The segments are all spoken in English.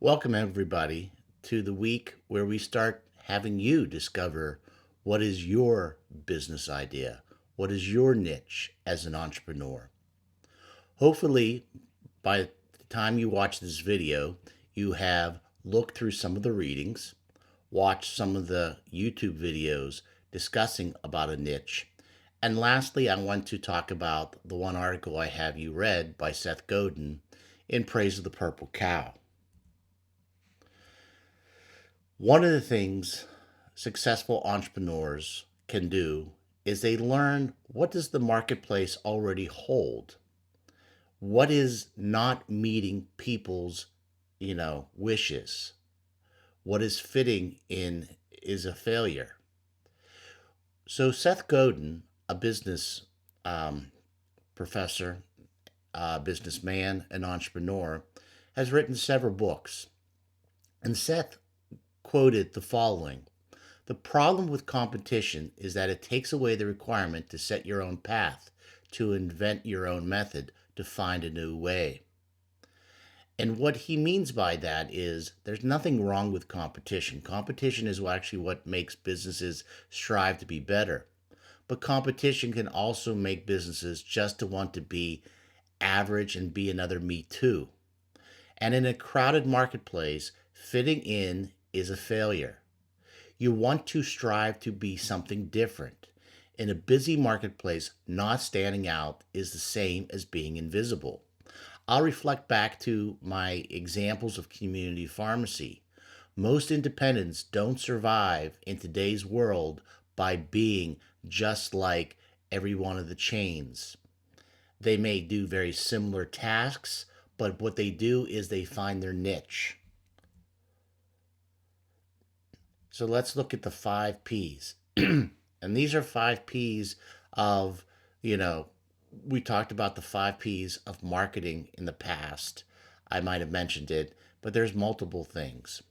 Welcome, everybody, to the week where we start having you discover what is your business idea, what is your niche as an entrepreneur. Hopefully, by the time you watch this video, you have looked through some of the readings, watched some of the YouTube videos discussing about a niche, and lastly, I want to talk about the one article I have you read by Seth Godin, In Praise of the Purple Cow. One of the things successful entrepreneurs can do is they learn, what does the marketplace already hold? What is not meeting people's, wishes? What is fitting in is a failure. So Seth Godin, a business professor, businessman, and entrepreneur, has written several books. And Seth quoted the following: "The problem with competition is that it takes away the requirement to set your own path, to invent your own method, to find a new way." And what he means by that is there's nothing wrong with competition. Competition is actually what makes businesses strive to be better. But competition can also make businesses just to want to be average and be another me too. And in a crowded marketplace, fitting in is a failure. You want to strive to be something different. In a busy marketplace, not standing out is the same as being invisible. I'll reflect back to my examples of community pharmacy. Most independents don't survive in today's world by being just like every one of the chains. They may do very similar tasks, but what they do is they find their niche. So let's look at the 5 P's. And these are 5 P's of, you know, we talked about the 5 P's of marketing in the past. I might have mentioned it, but there's multiple things.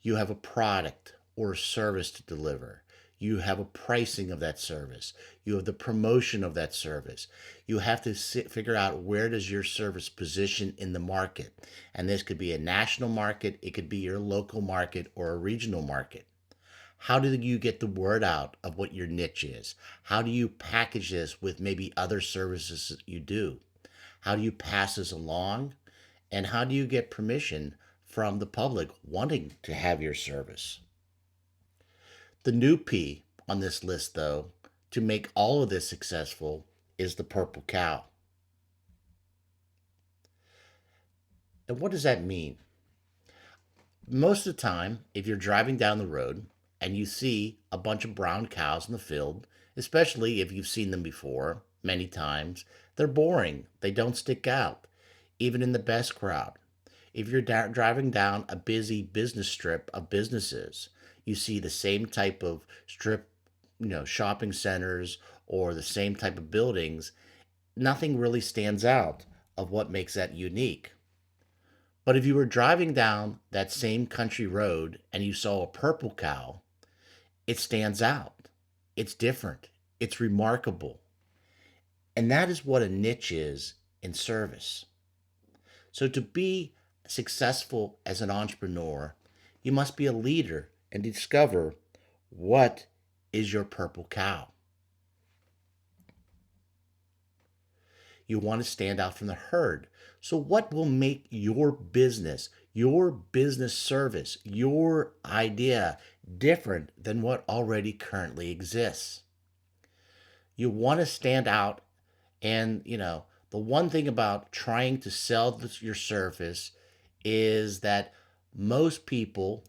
You have a product or a service to deliver. You have a pricing of that service. You have the promotion of that service. You have to figure out, where does your service position in the market? And this could be a national market, it could be your local market, or a regional market. How do you get the word out of what your niche is? How do you package this with maybe other services that you do? How do you pass this along? And how do you get permission from the public wanting to have your service? The new P on this list, though, to make all of this successful, is the purple cow. And what does that mean? Most of the time, if you're driving down the road and you see a bunch of brown cows in the field, especially if you've seen them before many times, they're boring. They don't stick out, even in the best crowd. If you're driving down a busy business strip of businesses, you see the same type of strip, shopping centers, or the same type of buildings. Nothing really stands out of what makes that unique. But if you were driving down that same country road and you saw a purple cow, it stands out. It's different. It's remarkable. And that is what a niche is in service. So to be successful as an entrepreneur, you must be a leader and discover, what is your purple cow. You want to stand out from the herd. So what will make your business service, your idea different than what already currently exists? You want to stand out. And, the one thing about trying to sell your service is that most people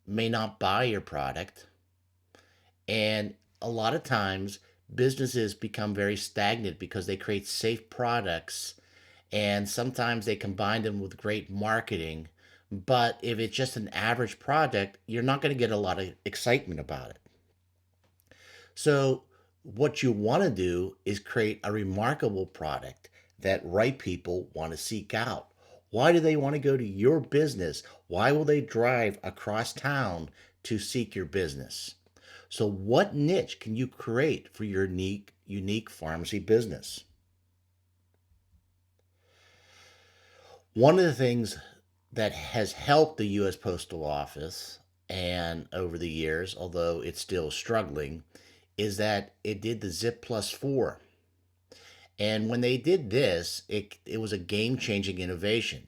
may not buy your product. And a lot of times businesses become very stagnant because they create safe products, and sometimes they combine them with great marketing. But if it's just an average product, you're not going to get a lot of excitement about it. So what you want to do is create a remarkable product that right people want to seek out. Why do they want to go to your business? Why will they drive across town to seek your business? So what niche can you create for your unique pharmacy business? One of the things that has helped the U.S. Postal Office and over the years, although it's still struggling, is that it did the Zip Plus 4. And when they did this, it was a game changing innovation.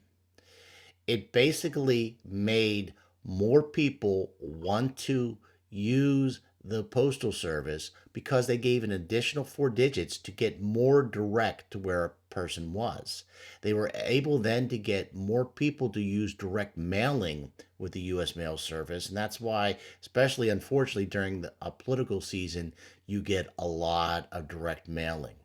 It basically made more people want to use the postal service because they gave an additional 4 digits to get more direct to where a person was. They were able then to get more people to use direct mailing with the U.S. Mail Service, and that's why, especially unfortunately during a political season, you get a lot of direct mailing.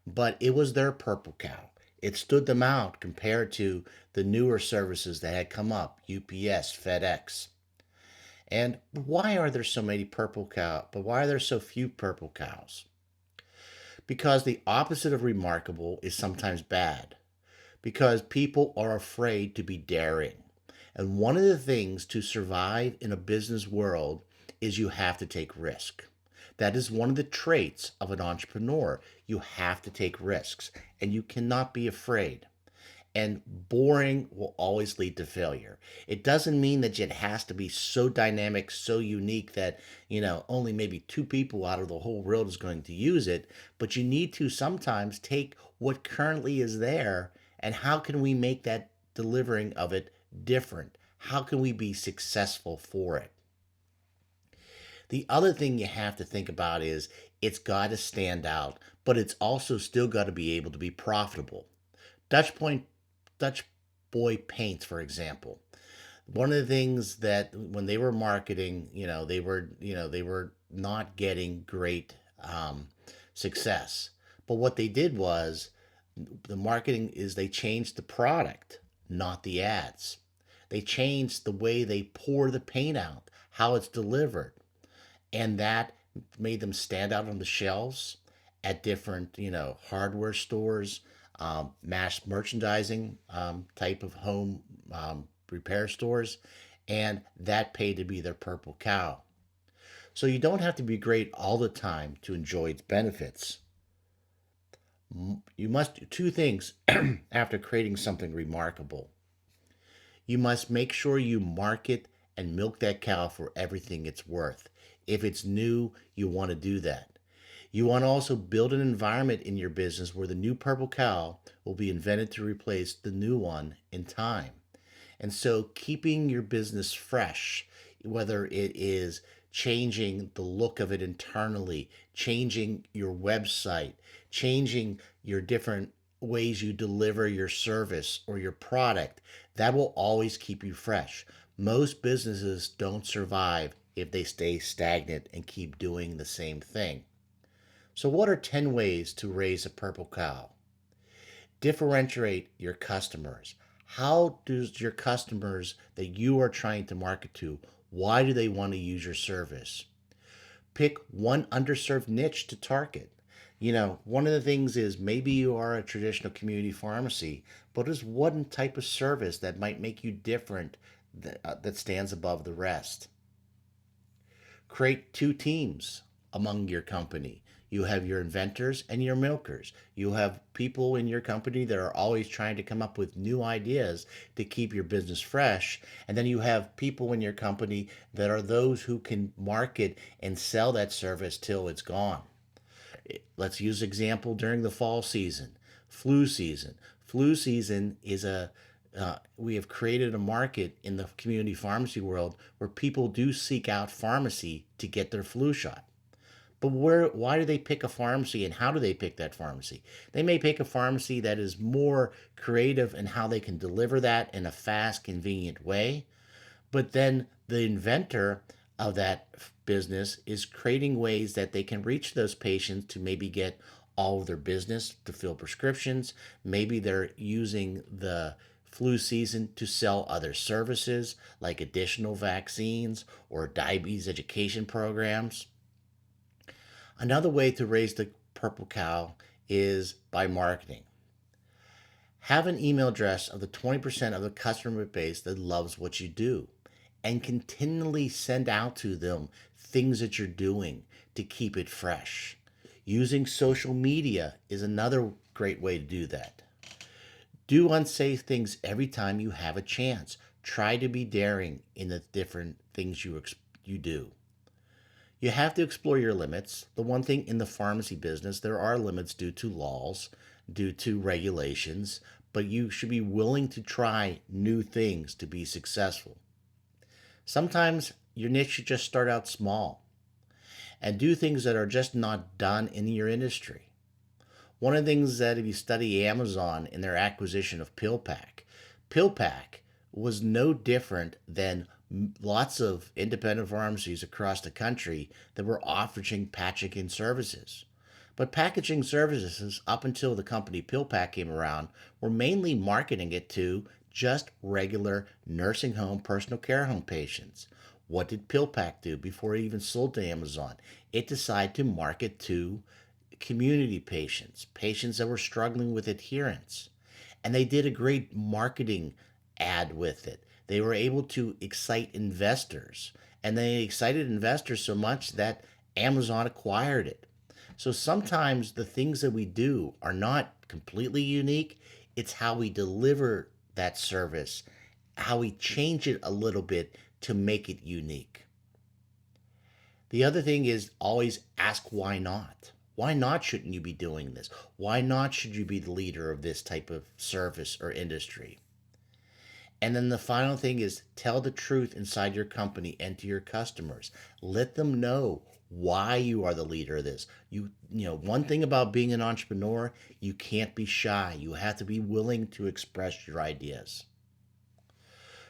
But it was their purple cow. It stood them out compared to the newer services that had come up, UPS, FedEx. And why are there so many purple cows? But why are there so few purple cows? Because the opposite of remarkable is sometimes bad. Because people are afraid to be daring. And one of the things to survive in a business world is you have to take risk. That is one of the traits of an entrepreneur. You have to take risks and you cannot be afraid. And boring will always lead to failure. It doesn't mean that it has to be so dynamic, so unique that, only maybe two people out of the whole world is going to use it, but you need to sometimes take what currently is there and how can we make that delivering of it different? How can we be successful for it? The other thing you have to think about is it's got to stand out, but it's also still got to be able to be profitable. Dutch Point Dutch Boy Paints, for example. One of the things that when they were marketing, they were not getting great success. But what they did was the marketing is they changed the product, not the ads. They changed the way they pour the paint out, how it's delivered, and that made them stand out on the shelves at different hardware stores, mass merchandising type of home repair stores, and that paid to be their purple cow. So you don't have to be great all the time to enjoy its benefits. You must do two things after creating something remarkable. You must make sure you market and milk that cow for everything it's worth. If it's new, you want to do that. You want to also build an environment in your business where the new purple cow will be invented to replace the new one in time. And so keeping your business fresh, whether it is changing the look of it internally, changing your website, changing your different ways you deliver your service or your product, that will always keep you fresh. Most businesses don't survive if they stay stagnant and keep doing the same thing. So, what are 10 ways to raise a purple cow? Differentiate your customers. How does your customers that you are trying to market to, why do they want to use your service? Pick one underserved niche to target. One of the things is maybe you are a traditional community pharmacy, but there's one type of service that might make you different that stands above the rest. Create two teams among your company. You have your inventors and your milkers. You have people in your company that are always trying to come up with new ideas to keep your business fresh. And then you have people in your company that are those who can market and sell that service till it's gone. Let's use example during the fall season, flu season. Flu season is we have created a market in the community pharmacy world where people do seek out pharmacy to get their flu shot. But why do they pick a pharmacy and how do they pick that pharmacy? They may pick a pharmacy that is more creative in how they can deliver that in a fast, convenient way. But then the inventor of that business is creating ways that they can reach those patients to maybe get all of their business to fill prescriptions. Maybe they're using the flu season to sell other services like additional vaccines or diabetes education programs. Another way to raise the purple cow is by marketing. Have an email address of the 20% of the customer base that loves what you do and continually send out to them things that you're doing to keep it fresh. Using social media is another great way to do that. Do unsafe things every time you have a chance. Try to be daring in the different things you do. You have to explore your limits. The one thing in the pharmacy business, there are limits due to laws, due to regulations, but you should be willing to try new things to be successful. Sometimes your niche should just start out small and do things that are just not done in your industry. One of the things that if you study Amazon in their acquisition of PillPack was no different than lots of independent pharmacies across the country that were offering packaging services. But packaging services, up until the company PillPack came around, were mainly marketing it to just regular nursing home, personal care home patients. What did PillPack do before it even sold to Amazon? It decided to market to community patients, patients that were struggling with adherence. And they did a great marketing ad with it. They were able to excite investors, and they excited investors so much that Amazon acquired it. So sometimes the things that we do are not completely unique, it's how we deliver that service, how we change it a little bit to make it unique. The other thing is always ask why not. Why not shouldn't you be doing this? Why not should you be the leader of this type of service or industry? And then the final thing is tell the truth inside your company and to your customers. Let them know why you are the leader of this. One thing about being an entrepreneur, you can't be shy. You have to be willing to express your ideas.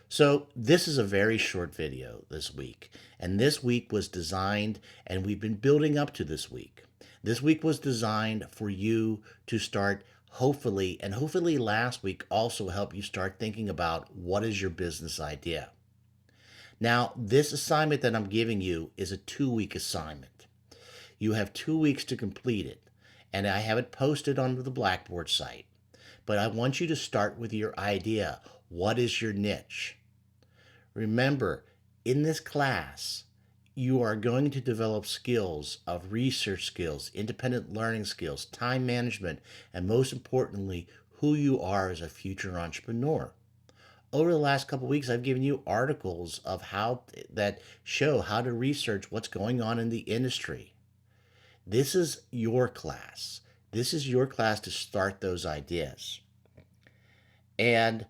So, this is a very short video this week, and this week was designed, and we've been building up to this week. This week was designed for you to start, hopefully, and hopefully last week also help you start thinking about what is your business idea. Now, this assignment that I'm giving you is a 2-week assignment. You have 2 weeks to complete it, and I have it posted on the Blackboard site. But I want you to start with your idea. What is your niche? Remember, in this class, you are going to develop skills of research skills, independent learning skills, time management, and most importantly, who you are as a future entrepreneur. Over the last couple of weeks, I've given you articles of how that show how to research what's going on in the industry. This is your class. This is your class to start those ideas. And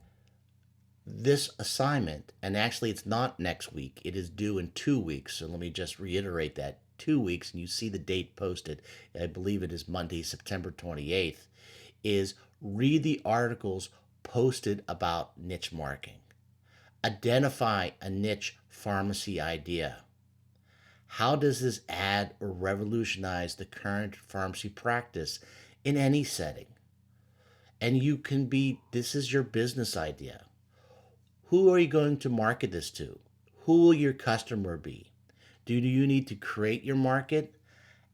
this assignment, and actually it's not next week, it is due in 2 weeks. So let me just reiterate that 2 weeks, and you see the date posted. I believe it is Monday, September 28th, is read the articles posted about niche marketing. Identify a niche pharmacy idea. How does this add or revolutionize the current pharmacy practice in any setting? And this is your business idea. Who are you going to market this to? Who will your customer be? Do you need to create your market?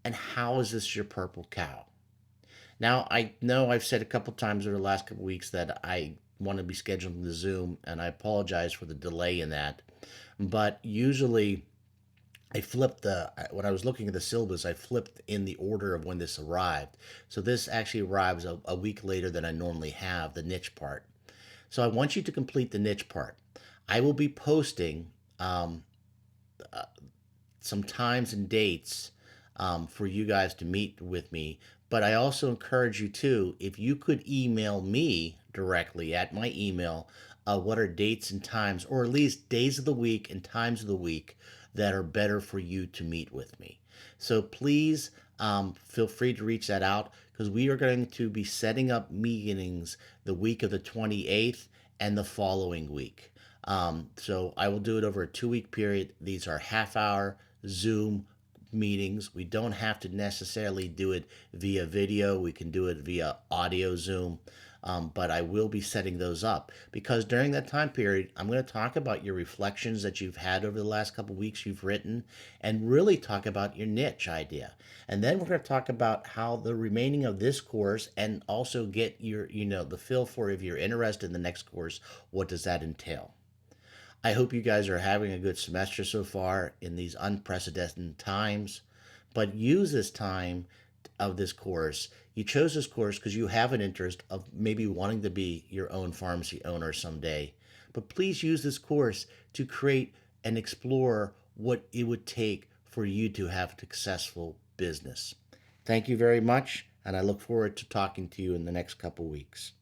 And how is this your purple cow? Now, I know I've said a couple times over the last couple weeks that I want to be scheduling the Zoom, and I apologize for the delay in that. But usually, when I was looking at the syllabus, I flipped in the order of when this arrived. So this actually arrives a week later than I normally have, the niche part. So I want you to complete the niche part. I will be posting some times and dates for you guys to meet with me. But I also encourage you to, if you could email me directly at my email, what are dates and times, or at least days of the week and times of the week that are better for you to meet with me. So please feel free to reach that out, because we are going to be setting up meetings the week of the 28th and the following week. So I will do it over a 2-week period. These are half-hour Zoom meetings. We don't have to necessarily do it via video. We can do it via audio Zoom. But I will be setting those up, because during that time period, I'm going to talk about your reflections that you've had over the last couple of weeks you've written, and really talk about your niche idea. And then we're going to talk about how the remaining of this course, and also get your, the feel for, if you're interested in the next course, what does that entail? I hope you guys are having a good semester so far in these unprecedented times, but use this time of this course. You chose this course because you have an interest of maybe wanting to be your own pharmacy owner someday. But please use this course to create and explore what it would take for you to have a successful business. Thank you very much, and I look forward to talking to you in the next couple weeks.